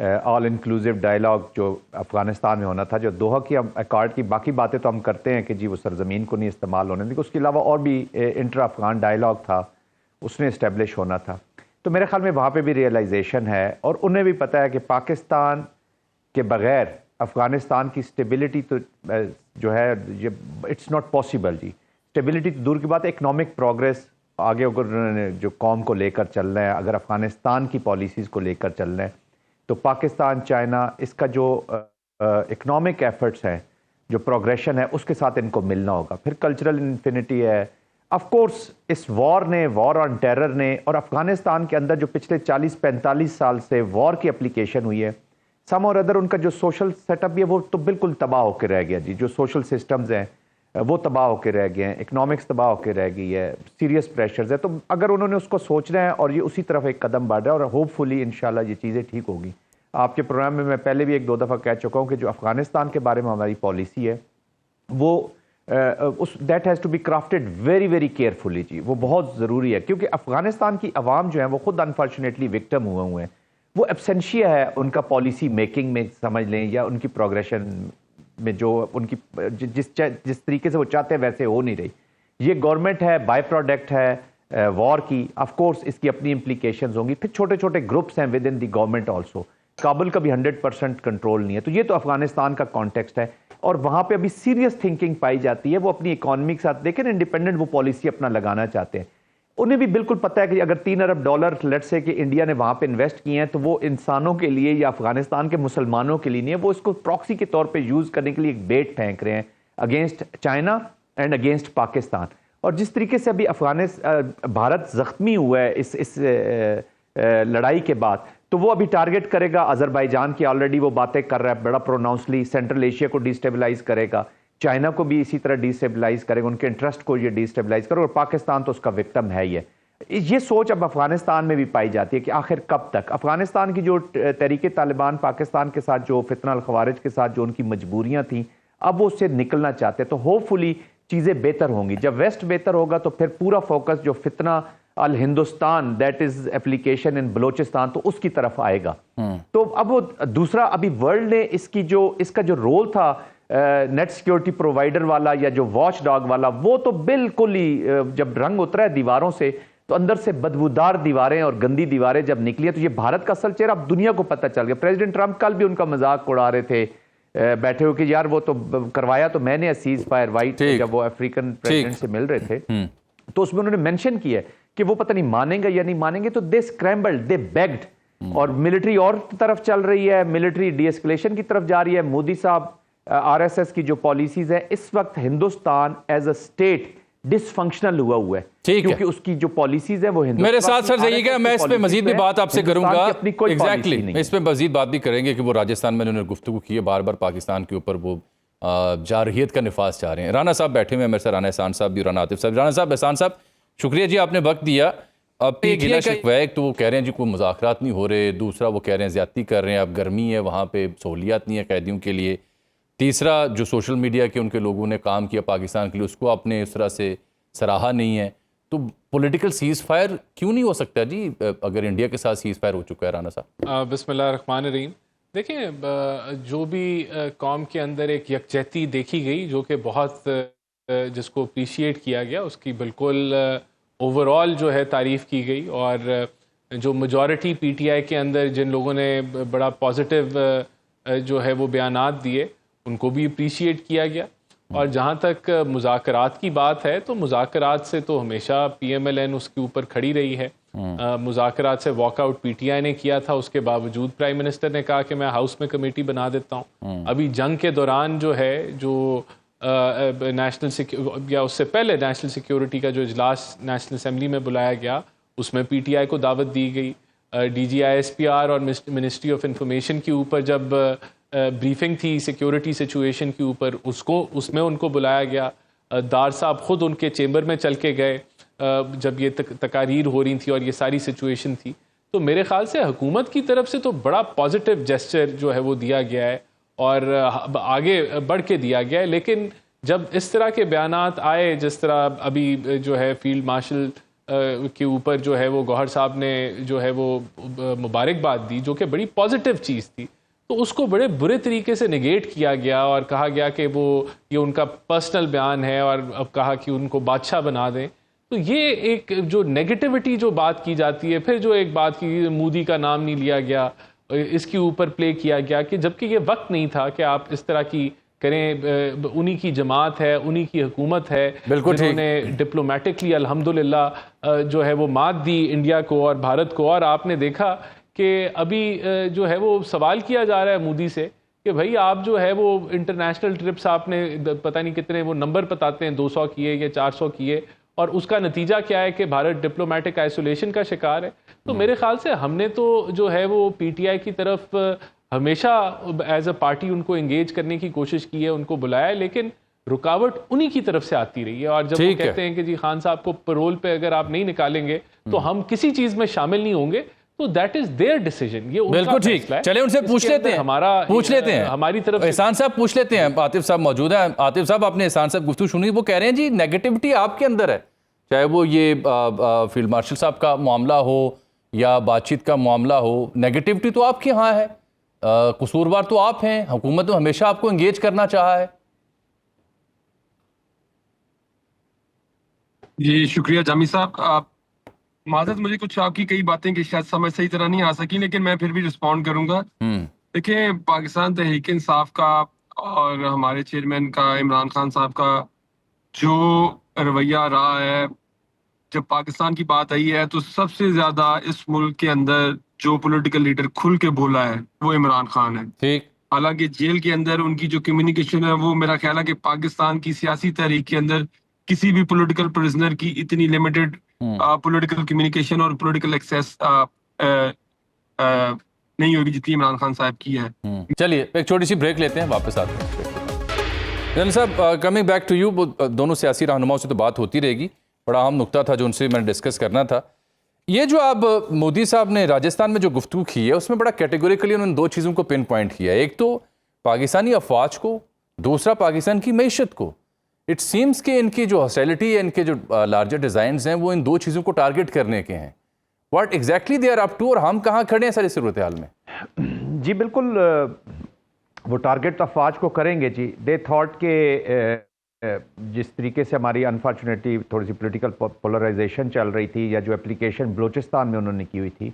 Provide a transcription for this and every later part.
آل inclusive dialogue جو افغانستان میں ہونا تھا، جو دوحہ کی ایکارڈ کی باقی باتیں تو ہم کرتے ہیں کہ جی وہ سرزمین کو نہیں استعمال ہونے دیں، اس کے علاوہ اور بھی انٹر افغان ڈائلاگ تھا، اس میں اسٹیبلش ہونا تھا. تو میرے خیال میں وہاں پہ بھی ریئلائزیشن ہے، اور انہیں بھی پتہ ہے کہ پاکستان کے بغیر افغانستان کی اسٹیبلٹی تو جو ہے اٹس ناٹ پاسبل. جی اسٹیبلٹی تو دور کی بات ہے، اکنامک پروگریس آگے اگر جو قوم کو لے کر چل رہے ہیں، اگر افغانستان کی پالیسیز کو لے کر چل رہے ہیں، تو پاکستان چائنا اس کا جو اکنامک ایفرٹس ہیں، جو پروگریشن ہے، اس کے ساتھ ان کو ملنا ہوگا. پھر کلچرل انفینٹی ہے. آف کورس اس وار آن ٹیرر نے، اور افغانستان کے اندر جو پچھلے 40-45 سال سے وار کی اپلیکیشن ہوئی ہے، سم اور ادر ان کا جو سوشل سیٹ اپ بھی ہے وہ تو بالکل تباہ ہو کے رہ گیا. جی جو سوشل سسٹمز ہیں وہ تباہ ہو کے رہ گئے ہیں، اکنامکس تباہ ہو کے رہ گئی ہے، سیریس پریشرز ہے. تو اگر انہوں نے اس کو سوچنا ہے اور یہ اسی طرف ایک قدم بڑھ رہا ہے، اور ہوپ فلی انشاءاللہ یہ چیزیں ٹھیک ہوگی. آپ کے پروگرام میں پہلے بھی 1-2 دفعہ کہہ چکا ہوں کہ جو افغانستان کے بارے میں ہماری پالیسی ہے وہ that has to be crafted very very carefully. جی وہ بہت ضروری ہے، کیونکہ افغانستان کی عوام جو ہیں وہ خود انفارچونیٹلی وکٹم ہوئے ہیں. وہ ایبسینشیا ہے ان کا پالیسی میکنگ میں سمجھ لیں، یا ان کی پروگریشن میں جو ان کی جس طریقے سے وہ چاہتے ہیں ویسے ہو نہیں رہی. یہ گورنمنٹ ہے، بائی پروڈکٹ ہے وار کی. آف کورس اس کی اپنی امپلیکیشنز ہوں گی. پھر چھوٹے چھوٹے گروپس ہیں with in the government also. Kabul کا بھی 100% کنٹرول نہیں ہے. تو یہ تو افغانستان کا کانٹیکسٹ ہے، اور وہاں پہ ابھی سیریس تھنکنگ پائی جاتی ہے. وہ اپنی اکانومی کے ساتھ دیکھیں انڈیپینڈنٹ وہ پالیسی اپنا لگانا چاہتے ہیں. انہیں بھی بالکل پتہ ہے کہ اگر $3 ارب لیٹ سے کہ انڈیا نے وہاں پہ انویسٹ کیے ہیں، تو وہ انسانوں کے لیے یا افغانستان کے مسلمانوں کے لیے نہیں ہے. وہ اس کو پراکسی کے طور پہ یوز کرنے کے لیے ایک بیٹ پھینک رہے ہیں against China and against Pakistan. اور جس طریقے سے ابھی بھارت زخمی ہوا ہے اس لڑائی کے بعد، تو وہ ابھی ٹارگٹ کرے گا آذربائیجان کی. آلریڈی وہ باتیں کر رہا ہے بڑا پروناؤنسلی. سینٹرل ایشیا کو ڈیسٹیبلائز کرے گا، چائنا کو بھی اسی طرح ڈیسٹیبلائز کرے گا، ان کے انٹرسٹ کو یہ ڈیسٹیبلائز کرے گا، اور پاکستان تو اس کا وکٹم ہے ہی ہے. یہ سوچ اب افغانستان میں بھی پائی جاتی ہے کہ آخر کب تک افغانستان کی جو تحریک طالبان پاکستان کے ساتھ جو فتنہ الخوارج کے ساتھ جو ان کی مجبوریاں تھیں، اب وہ اس سے نکلنا چاہتے ہیں. تو ہوپ فلی چیزیں بہتر ہوں گی. جب ویسٹ بہتر ہوگا تو پھر پورا فوکس جو فتنہ الہندوستان دیٹ از اپلیکیشن ان بلوچستان، تو اس کی طرف آئے گا. تو اب وہ دوسرا ابھی ورلڈ نے اس کا جو رول تھا نیٹ سیکیورٹی پرووائڈر والا یا جو واچ ڈاگ والا، وہ تو بالکل ہی جب رنگ اترا ہے دیواروں سے، تو اندر سے بدبودار دیواریں اور گندی دیواریں جب نکلی ہیں، تو یہ بھارت کا اصل چہرہ اب دنیا کو پتہ چل گیا. پریزیڈنٹ ٹرمپ کل بھی ان کا مذاق اڑا رہے تھے بیٹھے ہو کہ یار وہ تو کروایا تو میں نے سیز فائر وائٹ، جب وہ افریقن پریزیڈنٹ سے مل رہے تھے، تو اس میں انہوں نے مینشن کیا کہ وہ پتہ نہیں مانیں گے یا نہیں مانیں گے. تو دے اسکریمبلڈ، دے بیگڈ، اور ملٹری اور طرف چل رہی ہے، ملٹری ڈی ایسکلیشن کی طرف جا رہی ہے. مودی صاحب آر ایس ایس کی جو پالیسیز ہیں، اس وقت Hindustan as a state dysfunctional ہوا ہے، کیونکہ اس کی جو پالیسیز ہیں وہ میرے ساتھ سر جائیے گا. میں اس پہ مزید بھی بات آپ سے کروں گا. ایگزیکٹلی اس پہ مزید بات بھی کریں گے کہ وہ راجستھان میں انہوں نے گفتگو کی ہے، بار بار پاکستان کے اوپر وہ جارحیت کا نفاذ چاہ رہے ہیں. رانا صاحب بیٹھے ہوئے ہیں میرے ساتھ، رانا احسان صاحب بھی، رانا عاطف صاحب. رانا صاحب، احسان صاحب، شکریہ جی آپ نے وقت دیا. اب ایک گلا شکوہ ہے، تو وہ کہہ رہے ہیں جی کوئی مذاکرات نہیں ہو رہے. دوسرا وہ کہہ رہے ہیں زیادتی کر رہے ہیں، اب گرمی ہے وہاں پہ، سہولیات نہیں ہے قیدیوں کے لیے. تیسرا جو سوشل میڈیا کے ان کے لوگوں نے کام کیا پاکستان کے لیے، اس کو آپ نے اس طرح سے سراہا نہیں ہے. تو پولیٹیکل سیز فائر کیوں نہیں ہو سکتا جی اگر انڈیا کے ساتھ سیز فائر ہو چکا ہے؟ رانا صاحب بسم اللہ الرحمن الرحیم. دیکھیں جو بھی قوم کے اندر ایک یکجہتی دیکھی گئی، جو کہ بہت جس کو اپریشیٹ کیا گیا، اس کی بالکل اوور آل جو ہے تعریف کی گئی. اور جو میجورٹی پی ٹی آئی کے اندر جن لوگوں نے بڑا پازیٹیو جو ہے وہ بیانات دیے، ان کو بھی اپریشیٹ کیا گیا. اور جہاں تک مذاکرات کی بات ہے، تو مذاکرات سے تو ہمیشہ پی ایم ایل این اس کے اوپر کھڑی رہی ہے. مذاکرات سے walk out P T I نے کیا تھا، اس کے باوجود پرائم منسٹر نے کہا کہ میں ہاؤس میں کمیٹی بنا دیتا ہوں. ابھی جنگ کے دوران جو ہے جو نیشنل یا اس سے پہلے نیشنل سیکیورٹی کا جو اجلاس نیشنل اسمبلی میں بلایا گیا، اس میں پی ٹی آئی کو دعوت دی گئی. D G I S P R اور منسٹری آف انفارمیشن کے اوپر جب بریفنگ تھی سیکیورٹی سچویشن کے اوپر، اس میں ان کو بلایا گیا. دار صاحب خود ان کے چیمبر میں چل کے گئے جب یہ تقاریر ہو رہی تھی اور یہ ساری سچویشن تھی. تو میرے خیال سے حکومت کی طرف سے تو بڑا پازیٹیو جیسچر جو ہے وہ دیا گیا ہے اور آگے بڑھ کے دیا گیا ہے. لیکن جب اس طرح کے بیانات آئے، جس طرح ابھی جو ہے فیلڈ مارشل کے اوپر جو ہے وہ گوہر صاحب نے جو ہے وہ مبارکباد دی، جو کہ بڑی پازیٹیو چیز تھی، تو اس کو بڑے برے طریقے سے نگیٹ کیا گیا اور کہا گیا کہ وہ یہ ان کا پرسنل بیان ہے، اور اب کہا کہ ان کو بادشاہ بنا دیں. تو یہ ایک جو نیگیٹیوٹی جو بات کی جاتی ہے، پھر جو ایک بات کی مودی کا نام نہیں لیا گیا، اس کے اوپر پلے کیا گیا کہ جبکہ یہ وقت نہیں تھا کہ آپ اس طرح کی کریں. انہی کی جماعت ہے، انہی کی حکومت ہے جنہوں نے ڈپلومیٹکلی الحمدللہ جو ہے وہ مات دی انڈیا کو اور بھارت کو. اور آپ نے دیکھا کہ ابھی جو ہے وہ سوال کیا جا رہا ہے مودی سے کہ بھائی آپ جو ہے وہ انٹرنیشنل ٹرپس آپ نے پتہ نہیں کتنے وہ نمبر بتاتے ہیں 200 کیے یا 400 کیے، اور اس کا نتیجہ کیا ہے کہ بھارت ڈپلومیٹک آئسولیشن کا شکار ہے. تو میرے خیال سے ہم نے تو جو ہے وہ پی ٹی آئی کی طرف ہمیشہ ایز اے پارٹی ان کو انگیج کرنے کی کوشش کی ہے، ان کو بلایا ہے، لیکن رکاوٹ انہی کی طرف سے آتی رہی ہے. اور جب وہ کہتے ہیں کہ جی خان صاحب کو پرول پہ اگر آپ نہیں نکالیں گے تو ہم کسی چیز میں شامل نہیں ہوں گے، تو دیٹ از دیئر ڈیسیجن. یہ بالکل ٹھیک. چلیں ان سے پوچھ لیتے ہیں ہماری طرف احسان صاحب پوچھ لیتے ہیں. عاطف صاحب موجود ہیں. عاطف صاحب آپ نے احسان صاحب گفتگو سنی، وہ کہہ رہے ہیں جی نیگیٹیوٹی آپ کے اندر ہے، چاہے وہ یہ فیلڈ مارشل صاحب کا معاملہ ہو یا بات چیت کا معاملہ ہو، نیگیٹیوٹی تو آپ کے ہاں ہے، قصوروار تو آپ ہیں، حکومت نے ہمیشہ آپ کو انگیج کرنا چاہا ہے. جی شکریہ جامی صاحب. آپ معذرت، مجھے کچھ آپ کی کئی باتیں کہ شاید سمجھ صحیح طرح نہیں آ سکی، لیکن میں پھر بھی رسپونڈ کروں گا. دیکھیں، پاکستان تحریک انصاف کا اور ہمارے چیئرمین کا عمران خان صاحب کا جو رویہ رہا ہے، جب پاکستان کی بات آئی ہے تو سب سے زیادہ اس ملک کے اندر جو پولیٹیکل لیڈر کھل کے بولا ہے وہ عمران خان ہے. ٹھیک. حالانکہ جیل کے اندر ان کی جو کمیونیکیشن ہے وہ میرا خیال ہے کہ پاکستان کی سیاسی تحریک کے اندر کسی بھی پولیٹیکل پرزنر کی اتنی لمیٹڈ پولیٹیکل کمیونیکیشن اور پولیٹیکل ایکسیس نہیں ہوگی جتنی عمران خان صاحب کی ہے. چلیے ایک چھوٹی سی بریک لیتے ہیں، واپس آتے ہیں. جنرل صاحب کمنگ بیک ٹو یو، دونوں سیاسی رہنماؤں سے تو بات ہوتی رہے گی، بڑا اہم نقطہ تھا جو ان سے میں نے ڈسکس کرنا تھا. یہ جو اب مودی صاحب نے راجستھان میں جو گفتگو کی ہے اس میں بڑا کیٹیگوریکلی انہوں نے دو چیزوں کو پن پوائنٹ کیا ہے، ایک تو پاکستانی افواج کو، دوسرا پاکستان کی معیشت کو. اٹ سیمز کہ ان کی جو ہاسٹیلٹی ہے، ان کے جو لارجر ڈیزائنز ہیں وہ ان دو چیزوں کو ٹارگٹ کرنے کے ہیں. What exactly they are up to, اور ہم کہاں کھڑے ہیں ساری صورتحال میں؟ جی بالکل وہ ٹارگٹ افواج کو کریں گے. جی دے تھاٹ کہ جس طریقے سے ہماری انفارچونیٹلی تھوڑی سی پولیٹیکل پولرائزیشن چل رہی تھی، یا جو اپلیکیشن بلوچستان میں انہوں نے کی ہوئی تھی،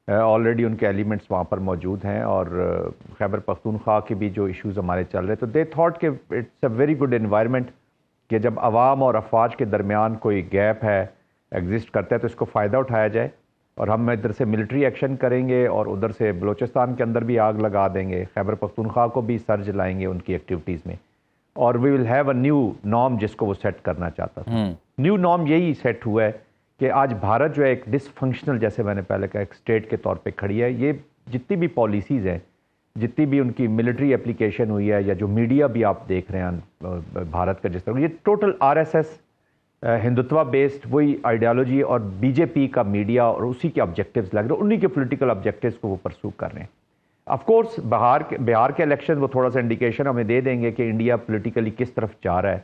آلریڈی ان کے ایلیمنٹس وہاں پر موجود ہیں، اور خیبر پختونخوا کے بھی جو ایشوز ہمارے چل رہے، تو دے تھاٹ کہ it's a very good environment کہ جب عوام اور افواج کے درمیان کوئی گیپ ہے، ایگزسٹ کرتا ہے، تو اس کو فائدہ اٹھایا جائے. اور ہم ادھر سے ملٹری ایکشن کریں گے اور ادھر سے بلوچستان کے اندر بھی آگ لگا دیں گے، خیبر پختونخوا کو بھی سرج لائیں گے ان کی ایکٹیویٹیز میں، اور we will have a new norm جس کو وہ سیٹ کرنا چاہتا تھا. نیو نارم یہی سیٹ ہوا ہے کہ آج بھارت جو ہے ایک ڈس فنکشنل، جیسے میں نے پہلے کہا، ایک اسٹیٹ کے طور پہ کھڑی ہے. یہ جتنی بھی پالیسیز ہیں، جتنی بھی ان کی ملٹری اپلیکیشن ہوئی ہے، یا جو میڈیا بھی آپ دیکھ رہے ہیں بھارت کا جس طرح، یہ ٹوٹل RSS ہندوتوا بیسڈ وہی آئیڈیالوجی اور بی جے پی کا میڈیا اور اسی کے آبجیکٹیوز لگ رہے ہیں، انہی کے پولیٹیکل آبجیکٹیوز کو وہ پرسو کر رہے ہیں. آف کورس بہار کے الیکشن وہ تھوڑا سا انڈیکیشن ہمیں دے دیں گے کہ انڈیا پولیٹیکلی کس طرف جا رہا ہے،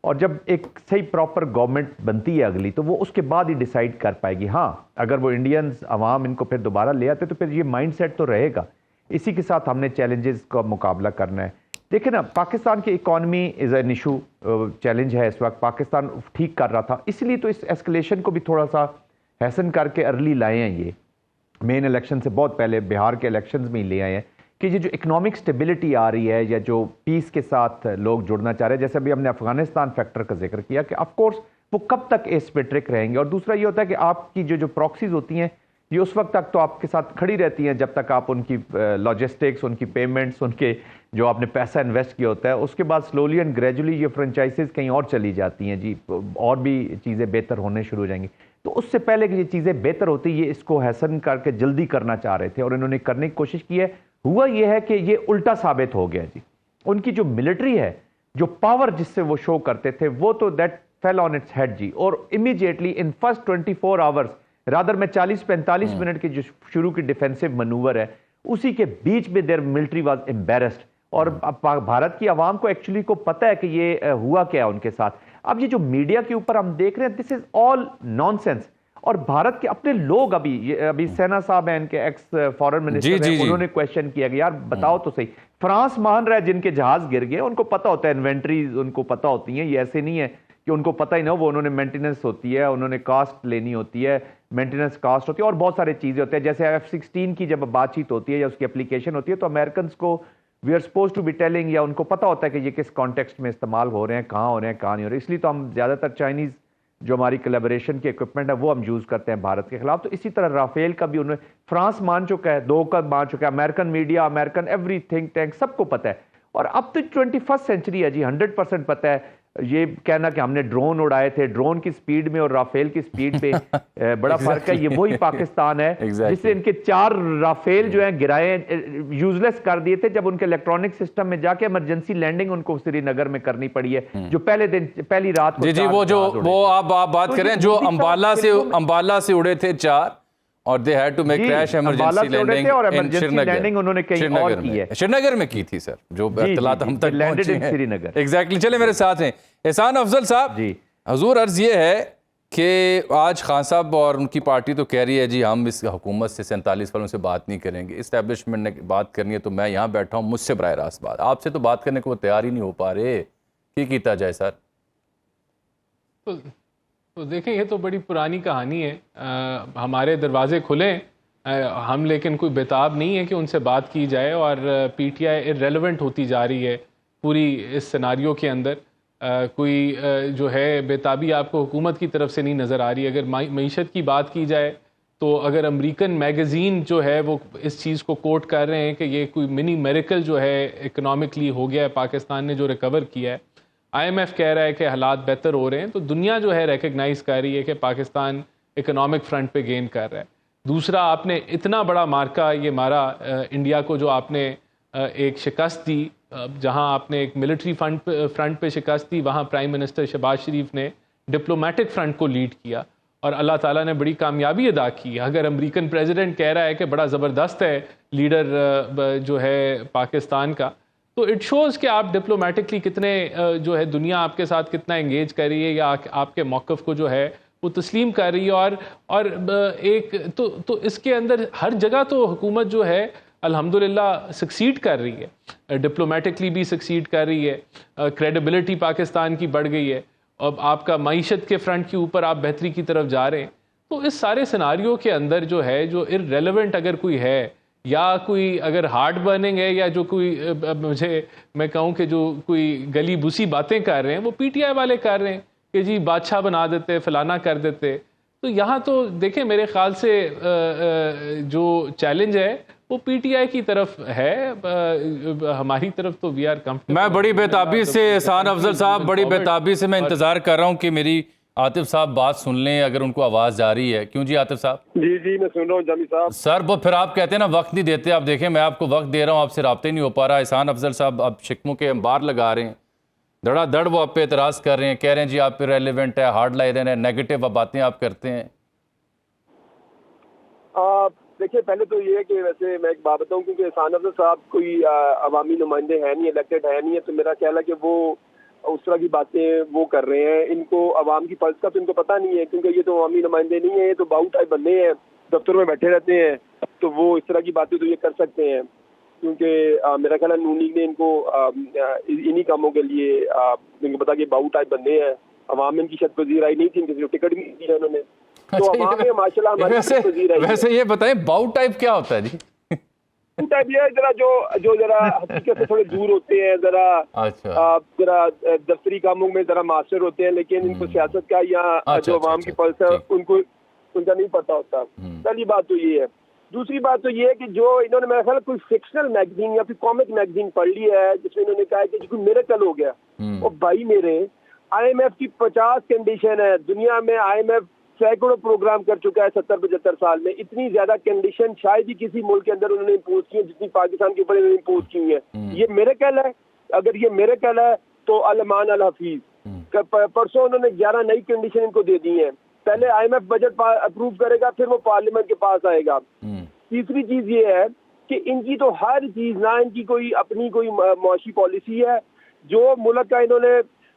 اور جب ایک صحیح پراپر گورنمنٹ بنتی ہے اگلی، تو وہ اس کے بعد ہی ڈیسائیڈ کر پائے گی. ہاں اگر وہ انڈینز عوام ان کو پھر دوبارہ لے آتے تو پھر یہ مائنڈ سیٹ تو رہے گا. اسی کے ساتھ ہم نے چیلنجز کا مقابلہ کرنا ہے. دیکھیں نا، پاکستان کی economy is an issue, challenge ہے اس وقت. پاکستان ٹھیک کر رہا تھا، اس لیے تو اس ایسکلیشن کو بھی تھوڑا سا حسن کر کے ارلی لائے ہیں. یہ مین الیکشن سے بہت پہلے بہار کے الیکشنز میں ہی لے آئے ہیں کہ یہ جو اکنامک سٹیبلٹی آ رہی ہے، یا جو پیس کے ساتھ لوگ جڑنا چاہ رہے ہیں، جیسے ابھی ہم نے افغانستان فیکٹر کا ذکر کیا کہ آف کورس وہ کب تک ایسپیٹرک رہیں گے. اور دوسرا یہ ہوتا ہے کہ آپ کی جو پراکسیز ہوتی ہیں، یہ اس وقت تک تو آپ کے ساتھ کھڑی رہتی ہیں جب تک آپ ان کی لاجسٹکس، ان کی پیمنٹس، ان کے جو آپ نے پیسہ انویسٹ کیا ہوتا ہے، اس کے بعد سلولی اینڈ گریجولی یہ فرنچائزز کہیں اور چلی جاتی ہیں. جی اور بھی چیزیں بہتر ہونے شروع ہو جائیں گی. تو اس سے پہلے کہ یہ چیزیں بہتر ہوتی، یہ اس کو حسن کر کے جلدی کرنا چاہ رہے تھے، اور انہوں نے کرنے کی کوشش کی ہے. ہوا یہ ہے کہ یہ الٹا ثابت ہو گیا. جی ان کی جو ملٹری ہے، جو پاور جس سے وہ شو کرتے تھے، وہ تو that fell on its head. جی اور immediately in first 24 hours, rather میں 40-45 منٹ کی جو شروع کی ڈیفینسو منوور ہے، اسی کے بیچ میں دیر ملٹری واز امبیرسڈ. اور بھارت کی عوام کو ایکچولی کو پتہ ہے کہ یہ ہوا کیا ان کے ساتھ. اب یہ جو میڈیا کے اوپر ہم دیکھ رہے ہیں، دس از آل نان سینس. اور بھارت کے اپنے لوگ ابھی سینا صاحب ہیں ان کے ایکس فارن منسٹر ہیں, انہوں نے کویشچن کیا کہ یار بتاؤ تو صحیح, فرانس مان رہا ہے جن کے جہاز گر گئے, ان کو پتہ ہوتا ہے انوینٹریز, ان کو پتہ ہوتی ہیں, یہ ایسے نہیں ہے کہ ان کو پتہ ہی نہ, وہ انہوں نے مینٹیننس ہوتی ہے, انہوں نے کاسٹ لینی ہوتی ہے, مینٹیننس کاسٹ ہوتی ہے, اور بہت سارے چیزیں ہوتے ہیں. جیسے F-16 کی جب بات چیت ہوتی ہے یا اس کی اپلیکیشن ہوتی ہے تو امریکنس کو we are supposed to be telling, یا ان کو پتہ ہوتا ہے کہ یہ کس کانٹیکسٹ میں استعمال ہو رہے ہیں, کہاں ہو رہے ہیں, کہاں نہیں ہو رہے. اس لیے تو ہم زیادہ تر چائنیز جو ہماری کولیبریشن کے اکوپمنٹ ہے وہ ہم یوز کرتے ہیں بھارت کے خلاف. تو اسی طرح رافیل کا بھی انہوں نے فرانس مان چکا ہے, 2 کا مان چکا ہے, American media, American every think tank سب کو پتہ ہے. اور اب تو 21 سینچری ہے جی, 100% پتہ ہے. یہ کہنا کہ ہم نے ڈرون اڑائے تھے, ڈرون کی سپیڈ میں اور رافیل کی سپیڈ پہ بڑا فرق ہے. یہ وہی پاکستان ہے جس سے ان کے 4 رافیل جو ہیں گرائے, یوزلیس کر دیے تھے جب ان کے الیکٹرانک سسٹم میں جا کے ایمرجنسی لینڈنگ ان کو سری نگر میں کرنی پڑی ہے, جو پہلے دن پہلی رات کو. جی وہ آپ بات کریں جو امبالہ سے اڑے تھے 4, اور they had to make crash emergency landing in شری نگر میں کی تھی سر, جو اطلاعات ہم تک پہنچی ہیں. ایگزیکٹلی. چلے میرے ساتھ ہیں احسان افضل صاحب. حضور عرض یہ ہے کہ آج خان صاحب اور ان کی پارٹی تو کہہ رہی ہے جی ہم اس حکومت سے 47 والوں سے بات نہیں کریں گے, اسٹیبلشمنٹ نے بات کرنی ہے تو میں یہاں بیٹھا ہوں, مجھ سے براہ راست بات, آپ سے تو بات کرنے کو وہ تیار ہی نہیں ہو پا رہے, کی کیتا جائے سر؟ تو دیکھیں یہ تو بڑی پرانی کہانی ہے, ہمارے دروازے کھلیں, ہم لیکن کوئی بےتاب نہیں ہے کہ ان سے بات کی جائے, اور پی ٹی آئی ارریلیونٹ ہوتی جا رہی ہے پوری اس سیناریو کے اندر. کوئی جو ہے بےتابی آپ کو حکومت کی طرف سے نہیں نظر آ رہی. اگر معیشت کی بات کی جائے تو اگر امریکن میگزین جو ہے وہ اس چیز کو کوٹ کر رہے ہیں کہ یہ کوئی منی میریکل جو ہے اکنامکلی ہو گیا ہے, پاکستان نے جو ریکور کیا ہے, آئی ایم ایف کہہ رہا ہے کہ حالات بہتر ہو رہے ہیں, تو دنیا جو ہے ریکگنائز کر رہی ہے کہ پاکستان اکنامک فرنٹ پہ گین کر رہا ہے. دوسرا, آپ نے اتنا بڑا مارکا یہ مارا انڈیا کو, جو آپ نے ایک شکست دی, جہاں آپ نے ایک ملٹری فرنٹ پہ شکست دی, وہاں پرائم منسٹر شہباز شریف نے ڈپلومیٹک فرنٹ کو لیڈ کیا اور اللہ تعالیٰ نے بڑی کامیابی ادا کی. اگر امریکن پریزیڈنٹ کہہ رہا ہے کہ بڑا زبردست ہے لیڈر جو ہے پاکستان کا, تو اٹ شوز کہ آپ ڈپلومیٹکلی کتنے جو ہے دنیا آپ کے ساتھ کتنا انگیج کر رہی ہے, یا آپ کے موقف کو جو ہے وہ تسلیم کر رہی ہے. اور ایک تو اس کے اندر ہر جگہ تو حکومت جو ہے الحمدللہ سکسیڈ کر رہی ہے, ڈپلومیٹکلی بھی سکسیڈ کر رہی ہے, کریڈیبلٹی پاکستان کی بڑھ گئی ہے, اب آپ کا معیشت کے فرنٹ کے اوپر آپ بہتری کی طرف جا رہے ہیں. تو اس سارے سیناریو کے اندر جو ہے, جو ارریلیونٹ اگر کوئی ہے, یا کوئی اگر ہارڈ برننگ ہے, یا جو کوئی میں کہوں کہ جو کوئی گلی بسی باتیں کر رہے ہیں, وہ پی ٹی آئی والے کر رہے ہیں کہ جی بادشاہ بنا دیتے, فلانا کر دیتے. تو یہاں تو دیکھیں میرے خیال سے جو چیلنج ہے وہ پی ٹی آئی کی طرف ہے, ہماری طرف تو وی آر کمفرٹیبل. میں بڑی بےتابی سے احسان افضل صاحب, بڑی بےتابی سے میں انتظار کر رہا ہوں کہ میری عاطف صاحب بات سن لیں, اگر ان کو آواز جا رہی ہے. کیوں جی عاطف صاحب؟ جی میں سن رہا ہوں جامی صاحب. سر وہ پھر آپ کہتے ہیں نا وقت نہیں دیتے, آپ دیکھیں میں آپ کو وقت دے رہا ہوں, آپ سے رابطے نہیں ہو پا رہا. احسان افضل صاحب اب شکموں کے انبار لگا رہے ہیں, دڑا دڑ وہ آپ پہ اعتراض کر رہے ہیں, کہہ رہے ہیں جی آپ پہ ریلیونٹ ہے, ہارڈ لائنر ہے, نیگیٹو باتیں آپ کرتے ہیں. دیکھیے پہلے تو یہ ہے کہ ویسے میں ایک بات بتاؤں, کیونکہ احسان افضل صاحب کوئی عوامی نمائندے ہیں نہیں, الیکٹڈ ہے نہیں ہے, تو میرا خیال ہے کہ وہ اس طرح کی باتیں وہ کر رہے ہیں. ان کو عوام کی پلس کا تو ان کو پتہ نہیں ہے, کیونکہ یہ تو عوامی نمائندے نہیں ہیں, یہ تو باؤ ٹائپ بندے ہیں, دفتر میں بیٹھے رہتے ہیں, تو وہ اس طرح کی باتیں تو یہ کر سکتے ہیں. کیونکہ میرا خیال ہے نون لیگ نے ان کو انہی کاموں کے لیے ان کو پتا کہ باؤ ٹائپ بندے ہیں. عوام میں ان کی شاید پذیر آئی نہیں تھی, ان کی ٹکٹ بھی دی ہے انہوں نے, تو عوام میں ماشاء اللہ. ویسے یہ بتائیں باؤ ٹائپ کیا ہوتا ہے جی؟ ٹائپ یہ ذرا جو ذرا حقیقت سے تھوڑے دور ہوتے ہیں, ذرا دفتری کاموں میں ذرا ماسٹر ہوتے ہیں, لیکن ان کو سیاست کا یا جو عوام کی پلس ہے ان کا نہیں پتہ ہوتا. پہلی بات تو یہ ہے. دوسری بات تو یہ ہے کہ جو انہوں نے میرا خیال کوئی فکشنل میگزین یا پھر کامک میگزین پڑھ لی ہے, جس میں انہوں نے کہا ہے کہ کوئی میریکل ہو گیا. اور بھائی میرے, آئی ایم ایف کی 50 کنڈیشن ہے دنیا میں. آئی ایم ایف سینکڑوں پروگرام کر چکا ہے 70-75 سال میں. اتنی زیادہ کنڈیشن شاید ہی کسی ملک کے اندر انہوں نے امپوز کی ہیں جتنی پاکستان کے اوپر انہوں نے امپوز کی ہیں. یہ میریکل ہے. اگر یہ میریکل ہے تو المان الحفیظ. پرسوں انہوں نے 11 نئی کنڈیشن ان کو دے دی ہیں. پہلے I M F budget approve کرے گا, پھر وہ پارلیمنٹ کے پاس آئے گا. تیسری چیز یہ ہے کہ ان کی تو ہر چیز, نہ ان کی کوئی اپنی کوئی معاشی پالیسی ہے. جو ملک کا انہوں نے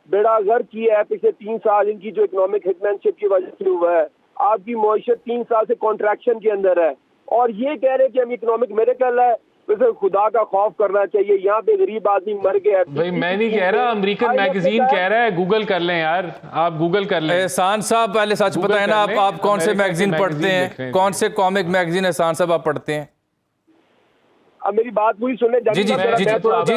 بیڑا غرق کیا ہے پچھلے 3 سال, ان کی جو اکنامک ہٹمین شپ کی وجہ سے ہوا ہے, آپ کی معیشت 3 سال سے کانٹریکشن کے اندر ہے، اور یہ کہہ رہے کہ ہم اکنامک میریکل ہے، ویسے خدا کا خوف کرنا چاہیے. یہاں پہ غریب آدمی مر گیا. بھائی میں نہیں کہہ رہا، امریکن میگزین کہہ رہا ہے، گوگل کر لیں یار، آپ گوگل کر لیں. احسان صاحب پہلے سچ بتائیں نا، آپ کون سے میگزین پڑھتے ہیں؟ کون سے کامک میگزین احسان صاحب آپ پڑھتے ہیں؟ اب میری بات پوری سن لیں. جی جی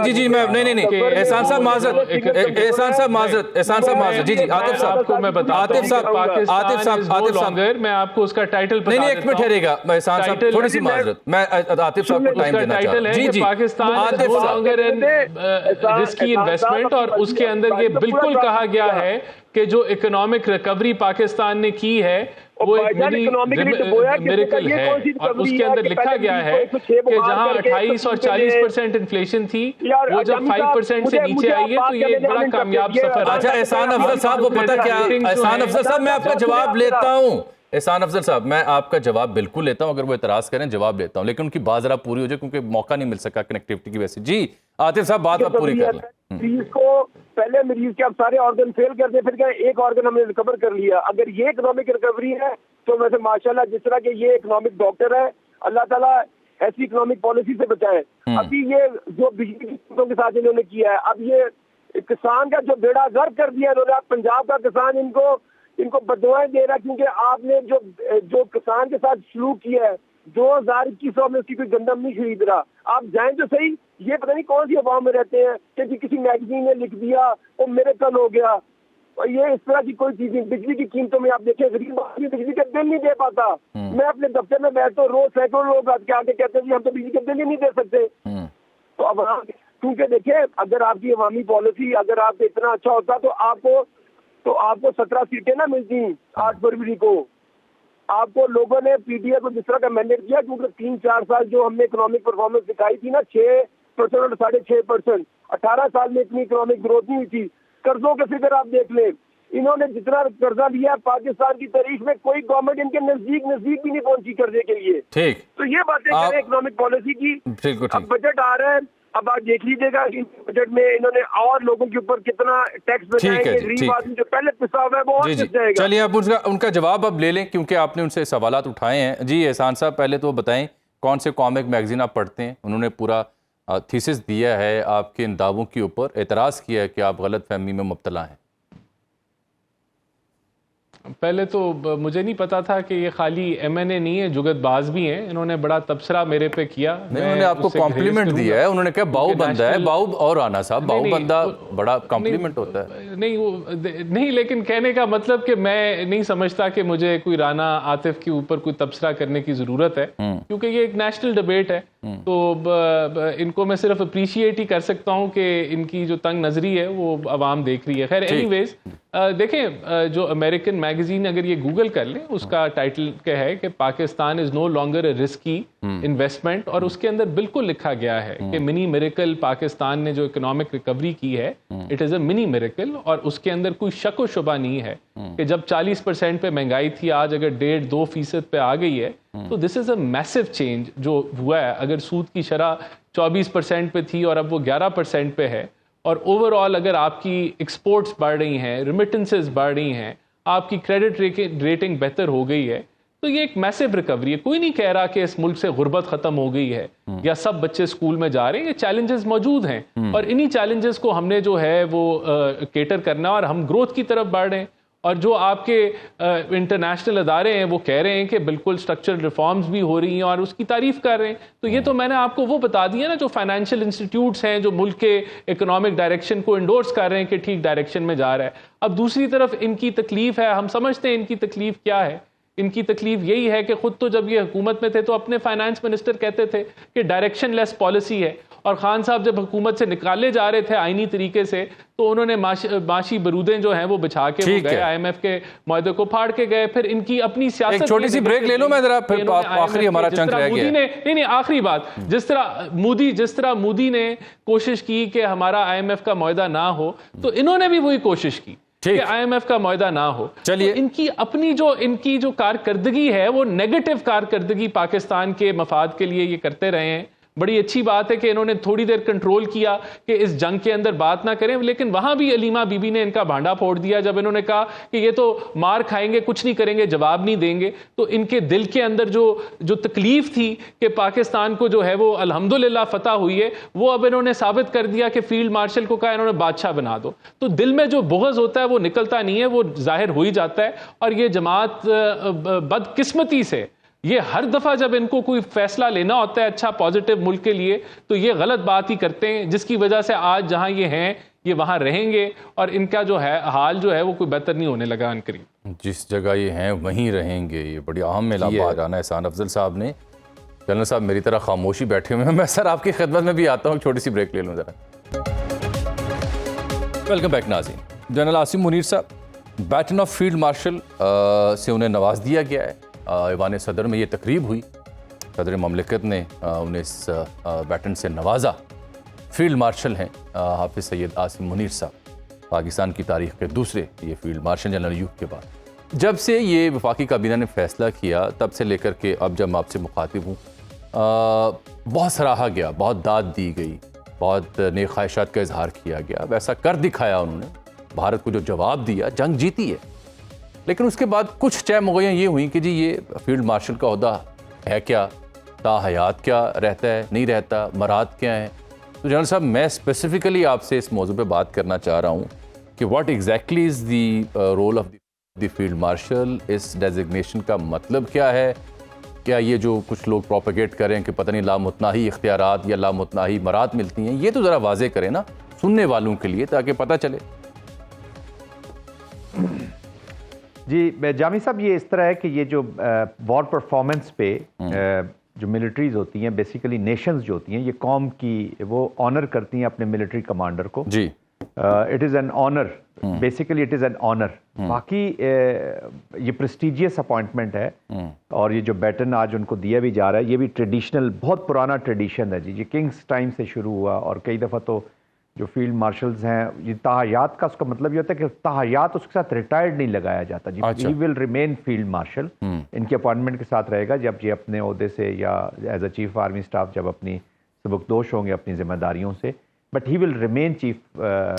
جی جی میں نہیں احسان صاحب معذرت، احسان صاحب معذرت، احسان صاحب معذرت. جی جی عاطف صاحب، آپ کو میں بتاتا ہوں، عاطف صاحب میں آپ کو اس کا ٹائٹل بتا دیتا ہوں. نہیں ایک منٹ ٹھہرے گا احسان صاحب، تھوڑی سی معذرت، میں عاطف صاحب کو ٹائم دینا چاہتا ہوں. جی جی Pakistan is no longer an risky investment, اور اس کے اندر یہ بالکل کہا گیا ہے کہ جو اکنامک ریکوری پاکستان نے کی ہے وہ ایک منی میریکل ہے، اور اس کے اندر لکھا گیا ہے کہ جہاں 28 اور 40% انفلیشن تھی وہ جب 5% سے نیچے آئی ہے تو یہ ایک بڑا کامیاب سفر ہے. اچھا احسان افضل صاحب، وہ پتہ کیا، احسان افضل صاحب میں آپ کا جواب لیتا ہوں، احسان افضل صاحب میں آپ کا جواب بالکل لیتا ہوں، اگر وہ اعتراض کریں جواب لیتا ہوں، لیکن ان کی بات ذرا پوری ہو جائے کیونکہ موقع نہیں مل سکا کنیکٹیوٹی کی وجہ سے. جی عاطف صاحب بات آپ پوری کر لیں. مریض کو پہلے مریض کے اب سارے آرگن فیل کر دیں، پھر کہیں ایک آرگن ہم نے ریکور کر لیا. اگر یہ اکنامک ریکوری ہے تو ویسے ماشاءاللہ جس طرح کہ یہ اکنامک ڈاکٹر ہے، اللہ تعالیٰ ایسی اکنامک پالیسی سے بچائے. ابھی یہ جو بجلی کی قیمتوں کے ساتھ انہوں نے کیا ہے، اب یہ کسان کا جو بیڑا غرق کر دیا انہوں نے. اب پنجاب کا کسان ان کو بددعائیں دے رہا ہے کیونکہ آپ نے جو کسان کے ساتھ سلوک کیا ہے. 2021 میں اس کی کوئی گندم نہیں خرید رہا. آپ جائیں تو صحیح، یہ پتہ نہیں کون سی عوام میں رہتے ہیں کہ کسی میگزین نے لکھ دیا وہ میریکل ہو گیا. اور یہ اس طرح کی کوئی چیز نہیں. بجلی کی قیمتوں میں آپ دیکھیں غریب آدمی بجلی کا بل نہیں دے پاتا. میں اپنے دفتر میں بیٹھتا ہوں، روز سینکڑوں لوگ آ کے کہتے ہیں جی ہم تو بجلی کا بل ہی نہیں دے سکتے. تو اب کیونکہ دیکھیں اگر آپ کی عوامی پالیسی اگر آپ کو اتنا اچھا ہوتا تو آپ کو 17 سیٹیں نہ ملتی 8 فروری کو. آپ کو لوگوں نے پی ٹی آئی کو جس طرح کا مینڈیٹ کیا، کیونکہ 3-4 سال جو ہم نے اکنامک پرفارمنس دکھائی تھی نا 6% اور 6.5%، 18 سال میں اتنی اکنامک گروتھ نہیں ہوئی تھی. قرضوں کے فگر آپ دیکھ لیں، انہوں نے جتنا قرضہ لیا پاکستان کی تاریخ میں کوئی گورنمنٹ ان کے نزدیک بھی نہیں پہنچی قرضے کے لیے. ٹھیک، تو یہ باتیں کریں اکنامک پالیسی کی. اب بجٹ آ رہا ہے، اب آپ دیکھ لیجیے گا کہ بجٹ میں انہوں نے اور لوگوں کے اوپر کتنا ٹیکس بچائیں گے. غریب آدمی جو پہلے پسا ہوا ہے وہ اور پس جائے گا. چلیے آپ ان کا جواب اب لے لیں کیونکہ آپ نے ان سے سوالات اٹھائے ہیں. جی احسان صاحب پہلے تو بتائیں کون سے کامک میگزین آپ پڑھتے ہیں؟ انہوں نے پورا تھیسس دیا ہے آپ کے ان دعووں کے اوپر، اعتراض کیا ہے کہ آپ غلط فہمی میں مبتلا ہیں. پہلے تو مجھے نہیں پتا تھا کہ یہ خالی ایم این اے نہیں ہے، جگت باز بھی ہیں. انہوں نے بڑا تبصرہ میرے پہ کیا. انہوں نے آپ کو کمپلیمنٹ دیا ہے، انہوں نے کہا باؤ بندہ ہے. باؤ اور رانا صاحب باؤ بندہ بڑا کمپلیمنٹ ہوتا ہے. نہیں لیکن کہنے کا مطلب کہ میں نہیں سمجھتا کہ مجھے کوئی رانا عاطف کے اوپر کوئی تبصرہ کرنے کی ضرورت ہے، کیونکہ یہ ایک نیشنل ڈیبیٹ ہے. تو ان کو میں صرف اپریشیٹ ہی کر سکتا ہوں کہ ان کی جو تنگ نظری ہے وہ عوام دیکھ رہی ہے. خیر اینی ویز دیکھیں جو امریکن میگزین اگر یہ گوگل کر لیں اس کا ٹائٹل کیا ہے کہ Pakistan is no longer a risky investment, اور اس کے اندر بالکل لکھا گیا ہے کہ منی میریکل پاکستان نے جو اکنامک ریکوری کی ہے it is a money miracle. اور اس کے اندر کوئی شک و شبہ نہیں ہے کہ جب 40% پہ مہنگائی تھی آج اگر 1.5-2% پہ آ گئی ہے تو دس از اے میسو چینج جو ہوا ہے. اگر سود کی شرح 24% پہ تھی اور اب وہ 11% پہ ہے، اور اوور آل اگر آپ کی ایکسپورٹس بڑھ رہی ہیں، ریمیٹنسز بڑھ رہی ہیں، آپ کی کریڈٹ ریٹنگ بہتر ہو گئی ہے، تو یہ ایک میسو ریکوری ہے. کوئی نہیں کہہ رہا کہ اس ملک سے غربت ختم ہو گئی ہے یا سب بچے اسکول میں جا رہے ہیں. یہ چیلنجز موجود ہیں اور انہی چیلنجز کو ہم نے جو ہے وہ کیٹر کرنا، اور ہم گروتھ کی طرف بڑھ رہے ہیں. اور جو آپ کے انٹرنیشنل ادارے ہیں وہ کہہ رہے ہیں کہ بالکل اسٹرکچرل ریفارمز بھی ہو رہی ہیں اور اس کی تعریف کر رہے ہیں. تو یہ تو میں نے آپ کو وہ بتا دیا نا جو فائنینشیل انسٹیٹیوٹس ہیں جو ملک کے اکنامک ڈائریکشن کو انڈورس کر رہے ہیں کہ ٹھیک ڈائریکشن میں جا رہا ہے. اب دوسری طرف ان کی تکلیف ہے، ہم سمجھتے ہیں ان کی تکلیف کیا ہے. ان کی تکلیف یہی ہے کہ خود تو جب یہ حکومت میں تھے تو اپنے فائنانس منسٹر کہتے تھے کہ ڈائریکشن لیس پالیسی ہے، اور خان صاحب جب حکومت سے نکالے جا رہے تھے آئینی طریقے سے تو انہوں نے معاشی برودیں جو ہیں وہ بچھا کے وہ گئے، آئی ایم ایف کے معاہدے کو پھاڑ کے گئے. پھر ان کی اپنی سیاست، ایک چھوٹی سی بریک لے لو میں ذرا، پھر آخری ہمارا چنک رہ گیا. نہیں آخری بات، جس طرح مودی نے کوشش کی کہ ہمارا آئی ایم ایف کا معاہدہ نہ ہو تو انہوں نے بھی وہی کوشش کی کہ آئی ایم ایف کا معاہدہ نہ ہو. چلیے ان کی اپنی جو کارکردگی ہے وہ نیگیٹو کارکردگی پاکستان کے مفاد کے لیے یہ کرتے رہے ہیں. بڑی اچھی بات ہے کہ انہوں نے تھوڑی دیر کنٹرول کیا کہ اس جنگ کے اندر بات نہ کریں, لیکن وہاں بھی علیمہ بی بی نے ان کا بھانڈا پھوڑ دیا جب انہوں نے کہا کہ یہ تو مار کھائیں گے, کچھ نہیں کریں گے, جواب نہیں دیں گے. تو ان کے دل کے اندر جو تکلیف تھی کہ پاکستان کو جو ہے وہ الحمدللہ فتح ہوئی ہے, وہ اب انہوں نے ثابت کر دیا کہ فیلڈ مارشل کو کہا انہوں نے بادشاہ بنا دو. تو دل میں جو بغض ہوتا ہے وہ نکلتا نہیں ہے, وہ ظاہر ہو ہی جاتا ہے. اور یہ جماعت بدقسمتی سے یہ ہر دفعہ جب ان کو کوئی فیصلہ لینا ہوتا ہے اچھا پازیٹیو ملک کے لیے تو یہ غلط بات ہی کرتے ہیں, جس کی وجہ سے آج جہاں یہ ہیں یہ وہاں رہیں گے اور ان کا جو ہے حال جو ہے وہ کوئی بہتر نہیں ہونے لگا ان قریب. جس جگہ یہ ہیں وہیں رہیں گے, یہ بڑی اہم بات رانا احسان افضل صاحب نے. جنرل صاحب میری طرح خاموشی بیٹھے ہوئے ہیں, میں سر آپ کی خدمت میں بھی آتا ہوں, چھوٹی سی بریک لے لوں ذرا. ویلکم بیک ناظرین. جنرل عاصم منیر صاحب, بیٹن آف فیلڈ مارشل سے انہیں نواز دیا گیا ہے. ایوان صدر میں یہ تقریب ہوئی, صدر مملکت نے انہیں اس بیٹن سے نوازا. فیلڈ مارشل ہیں حافظ سید عاصم منیر صاحب, پاکستان کی تاریخ کے دوسرے یہ فیلڈ مارشل جنرل ایوب کے بعد. جب سے یہ وفاقی کابینہ نے فیصلہ کیا تب سے لے کر کے اب جب میں آپ سے مخاطب ہوں, بہت سراہا گیا, بہت داد دی گئی, بہت نیک خواہشات کا اظہار کیا گیا. ویسا کر دکھایا انہوں نے, بھارت کو جو جواب دیا, جنگ جیتی ہے. لیکن اس کے بعد کچھ چہ مغویاں یہ ہوئیں کہ جی یہ فیلڈ مارشل کا عہدہ ہے کیا, تا حیات کیا رہتا ہے, نہیں رہتا, مراد کیا ہیں. تو جنرل صاحب میں اسپیسیفکلی آپ سے اس موضوع پہ بات کرنا چاہ رہا ہوں کہ what exactly is the role of the field marshal, اس ڈیزگنیشن کا مطلب کیا ہے. کیا یہ جو کچھ لوگ پروپیگیٹ کریں کہ پتہ نہیں لامتناہی اختیارات یا لامتناہی مراد ملتی ہیں, یہ تو ذرا واضح کریں نا سننے والوں کے لیے تاکہ پتہ چلے. جی جامی صاحب, یہ اس طرح ہے کہ یہ جو وار پرفارمنس پہ جو ملٹریز ہوتی ہیں, بیسیکلی نیشنز جو ہوتی ہیں, یہ قوم کی وہ آنر کرتی ہیں اپنے ملٹری کمانڈر کو. جی it is an honour, basically it is an honour. باقی یہ پریسٹیجیس اپوائنٹمنٹ ہے, اور یہ جو بیٹن آج ان کو دیا بھی جا رہا ہے یہ بھی ٹریڈیشنل, بہت پرانا ٹریڈیشن ہے جی. یہ کنگز ٹائم سے شروع ہوا, اور کئی دفعہ تو جو فیلڈ مارشلز ہیں, یہ تحیات کا اس کا مطلب یہ ہوتا ہے کہ تحیات اس کے ساتھ ریٹائرڈ نہیں لگایا جاتا جی. ہی ول ریمین فیلڈ مارشل, ان کے اپوائنٹمنٹ کے ساتھ رہے گا جب یہ اپنے عہدے سے یا as a chief army staff جب اپنی سبکدوش ہوں گے اپنی ذمہ داریوں سے. But he will remain chief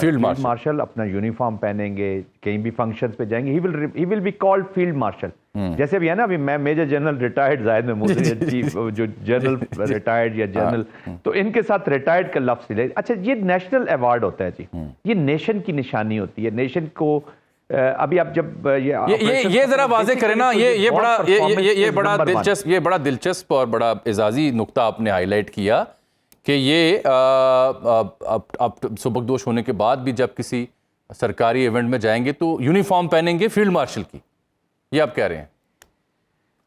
field marshal, اپنا یونیفارم پہنیں گے, کہیں بھی فنکشنز پہ جائیں گے, he will be called field marshal. جیسے بھی ہے نا, ابھی میں major general retired Zahid Mahmood chief جو جنرل ریٹائرڈ یا جنرل, تو ان کے ساتھ ریٹائرڈ کا لفظ لے. اچھا, یہ نیشنل ایوارڈ ہوتا ہے جی, یہ نیشن کی نشانی ہوتی ہے. نیشن کو ابھی آپ جب یہ ذرا واضح کریں نا, یہ بڑا دلچسپ اور بڑا اعزازی نقطہ آپ نے ہائی لائٹ کیا کہ یہ اب سبکدوش ہونے کے بعد بھی جب کسی سرکاری ایونٹ میں جائیں گے تو یونیفارم پہنیں گے فیلڈ مارشل کی, یہ آپ کہہ رہے ہیں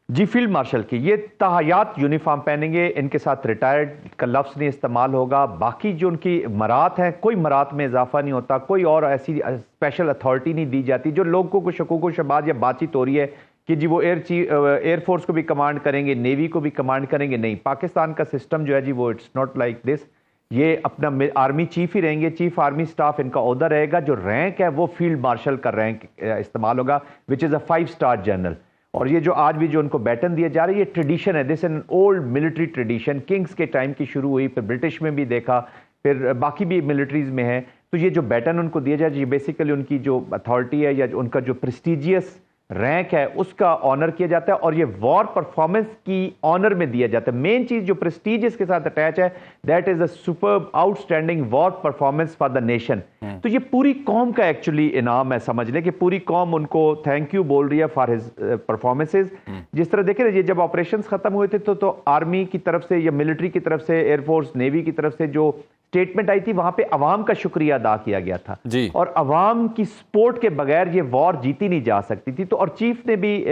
جی. فیلڈ مارشل کی یہ تحیات یونیفارم پہنیں گے, ان کے ساتھ ریٹائرڈ کا لفظ نہیں استعمال ہوگا. باقی جو ان کی مراد ہیں, کوئی مراد میں اضافہ نہیں ہوتا, کوئی اور ایسی اسپیشل اتھارٹی نہیں دی جاتی. جو لوگوں کو شکوک و شبہات یا بات چیت ہو رہی ہے کہ جی وہ ایئر فورس کو بھی کمانڈ کریں گے, نیوی کو بھی کمانڈ کریں گے, نہیں. پاکستان کا سسٹم جو ہے جی وہ اٹس ناٹ لائک دس. یہ اپنا آرمی چیف ہی رہیں گے, چیف آرمی اسٹاف ان کا عہدہ رہے گا. جو رینک ہے وہ فیلڈ مارشل کا رینک استعمال ہوگا, وچ از اے 5 اسٹار جنرل. اور یہ جو آج بھی جو ان کو بیٹن دیا جا رہا ہے, یہ ٹریڈیشن ہے, this an old military tradition, kings کے ٹائم کی شروع ہوئی, پھر برٹش میں بھی دیکھا, پھر باقی بھی ملٹریز میں ہے. تو یہ جو بیٹن ان کو دیا جائے, یہ بیسیکلی ان کی جو اتھارٹی ہے یا ان کا جو پریسٹیجیس رینک ہے اس کا آنر کیا جاتا ہے, اور یہ وار پرفارمنس کی آنر میں دیا جاتا ہے. مین چیز جو پریسٹیجیس کے ساتھ اٹیچ ہے, that is a superb outstanding war performance for the nation. تو یہ پوری قوم کا ایکچولی انعام ہے, سمجھ لیں کہ پوری قوم ان کو تھینک یو بول رہی ہے فار ہز پرفارمنسز. جس طرح دیکھیں نا, یہ جب آپریشنز ختم ہوئے تھے تو آرمی کی طرف سے یا ملٹری کی طرف سے, ایئر فورس نیوی کی طرف سے جو اسٹیٹمنٹ آئی تھی, وہاں پہ عوام کا شکریہ ادا کیا گیا تھا جی. اور عوام کی سپورٹ کے بغیر یہ وار جیتی نہیں جا سکتی تھی. تو اور چیف نے بھی,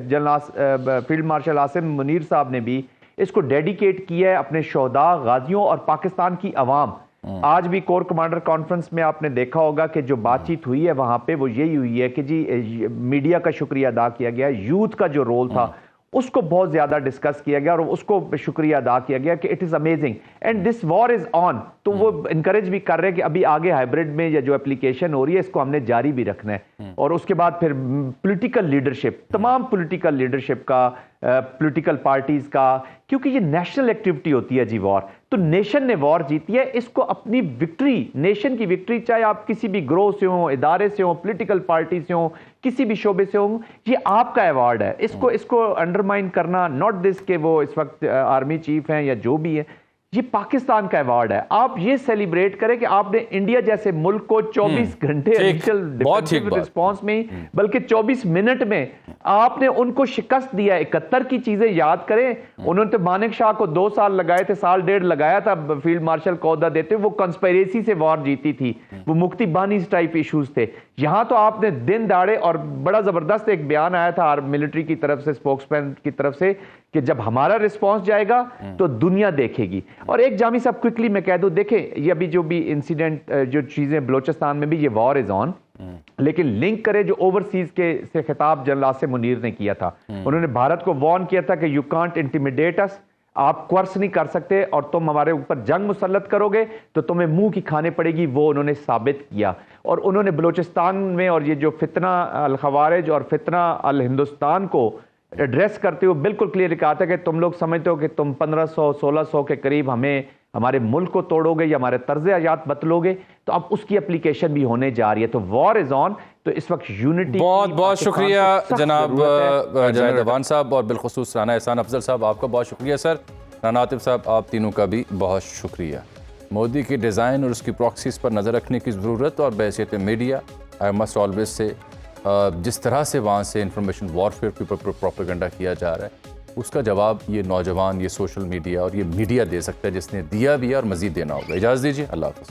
general field marshal Asim Munir صاحب نے بھی اس کو ڈیڈیکیٹ کیا ہے اپنے شہداء, غازیوں اور پاکستان کی عوام. آج بھی کور کمانڈر کانفرنس میں آپ نے دیکھا ہوگا کہ جو بات چیت ہوئی ہے وہاں پہ وہ یہی ہوئی ہے کہ جی میڈیا کا شکریہ ادا کیا گیا, یوتھ کا جو رول تھا اس کو بہت زیادہ ڈسکس کیا گیا اور اس کو شکریہ ادا کیا گیا کہ it is amazing and this war is on. تو وہ انکریج بھی کر رہے ہیں کہ ابھی آگے ہائبرڈ میں یا جو اپلیکیشن ہو رہی ہے اس کو ہم نے جاری بھی رکھنا ہے. اور اس کے بعد پھر پولیٹیکل لیڈرشپ, تمام پولیٹیکل لیڈرشپ کا, پولیٹیکل پارٹیز کا, کیونکہ یہ نیشنل ایکٹیویٹی ہوتی ہے جی وار. تو نیشن نے وار جیتی ہے, اس کو اپنی وکٹری, نیشن کی وکٹری, چاہے آپ کسی بھی گروہ سے ہوں, ادارے سے ہوں, پولیٹیکل پارٹی سے ہوں, کسی بھی شعبے سے ہوں, یہ آپ کا ایوارڈ ہے. اس کو انڈرمائن کرنا, ناٹ دس کہ وہ اس وقت آرمی چیف ہیں یا جو بھی ہے, یہ پاکستان کا ایوارڈ ہے. آپ یہ سیلیبریٹ کریں کہ آپ نے انڈیا جیسے ملک کو 24 گھنٹے انیشل ڈیفینسو رسپانس میں, بلکہ 24 منٹ میں آپ نے ان کو شکست دیا. 71 کی چیزیں یاد کریں, انہوں نے تو مانک شاہ کو 2 سال لگائے تھے, 1.5 سال لگایا تھا فیلڈ مارشل کو عہدہ دیتے, وہ کنسپیریسی سے وار جیتی تھی, وہ مکتی بانیز ٹائپ ایشوز تھے. یہاں تو آپ نے دن دہاڑے, اور بڑا زبردست ایک بیان آیا تھا ملٹری کی طرف سے, اسپوکس مین کی طرف سے, کہ جب ہمارا رسپانس جائے گا تو دنیا دیکھے گی. اور ایک جامی صاحب کوئکلی میں کہہ دوں, دیکھیں یہ ابھی جو بھی انسیڈنٹ, جو چیزیں بلوچستان میں بھی, یہ وار از آن, لیکن لنک کرے جو اوورسیز کے سے خطاب جنرل آصم منیر نے کیا تھا. انہوں نے بھارت کو وارن کیا تھا کہ یو کانٹ انٹیمیڈیٹ اس, آپ کورس نہیں کر سکتے, اور تم ہمارے اوپر جنگ مسلط کرو گے تو تمہیں منہ کی کھانے پڑے گی. وہ انہوں نے ثابت کیا, اور انہوں نے بلوچستان میں اور یہ جو فتنہ الخوارج اور فتنہ الہندوستان کو ایڈریس کرتے ہوئے بالکل کلیئر کہا تھا کہ تم لوگ سمجھتے ہو کہ تم 1500-1600 کے قریب ہمیں, ہمارے ملک کو توڑو گے یا ہمارے طرز حیات بدلو گے, تو اب اس کی اپلیکیشن بھی ہونے جا رہی ہے. تو وار از آن. تو اس وقت یونٹی. بہت بہت شکریہ جناب جنید اوان صاحب, اور بالخصوص رانا احسان افضل صاحب, آپ کا بہت شکریہ سر. رانا عاطف صاحب, آپ تینوں کا بھی بہت شکریہ. مودی کے ڈیزائن اور اس کی پراکسیز پر نظر رکھنے کی ضرورت, اور بحیثیت media I must always say جس طرح سے وہاں سے انفارمیشن وارفیئر کے اوپر پروپیگنڈا کیا جا رہا ہے, اس کا جواب یہ نوجوان, یہ سوشل میڈیا اور یہ میڈیا دے سکتا ہے, جس نے دیا بھی ہے اور مزید دینا ہوگا. اجازت دیجیے, اللہ حافظ.